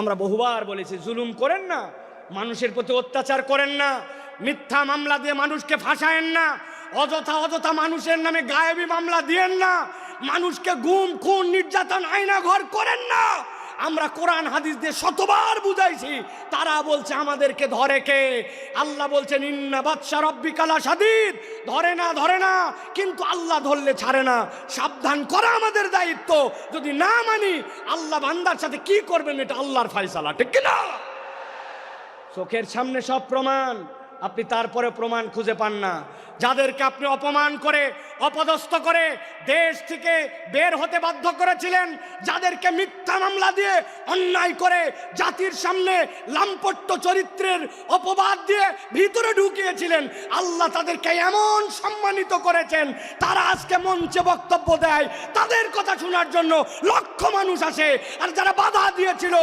আমরা বহুবার বলেছি, জুলুম করেন না, মানুষের প্রতি অত্যাচার করেন না, মিথ্যা মামলা দিয়ে মানুষকে ফাঁসায়েন না, অযথা মানুষের নামে গায়েবী মামলা দিয়েন না, মানুষকে গুম খুন নির্যাতন আয়না ঘর করেন না। আমরা কোরআন হাদিস দিয়ে শতবার বুঝাইছি, তারা বলছে আমাদেরকে ধরে কে? আল্লাহ বলছেন ইন্না বাতশা রাব্বিকা লাশাদীদ, ধরে না, কিন্তু আল্লাহ ধরলে ছাড়ে না। সাবধান করা আমাদের দায়িত্ব। যদি না মানি, আল্লাহ বান্দার সাথে কি করবেন এটা আল্লাহর ফয়সালা, ঠিক কি না? চোখের সামনে সব প্রমাণ, আপনি তারপরে প্রমাণ খুঁজে পান না। যাদেরকে আপনি অপমান করে অপদস্থ করে দেশ থেকে বের হতে বাধ্য করেছিলেন, যাদেরকে মিথ্যা মামলা দিয়ে অন্যায় করে জাতির সামনে লাম্পট্য চরিত্রের অপবাদ দিয়ে ভিতরে ঢুকিয়েছিলেন, আল্লাহ তাদেরকে এমন সম্মানিত করেছেন, তারা আজকে মঞ্চে বক্তব্য দেয়, তাদের কথা শোনার জন্য লক্ষ মানুষ আসে। আর যারা বাধা দিয়েছিল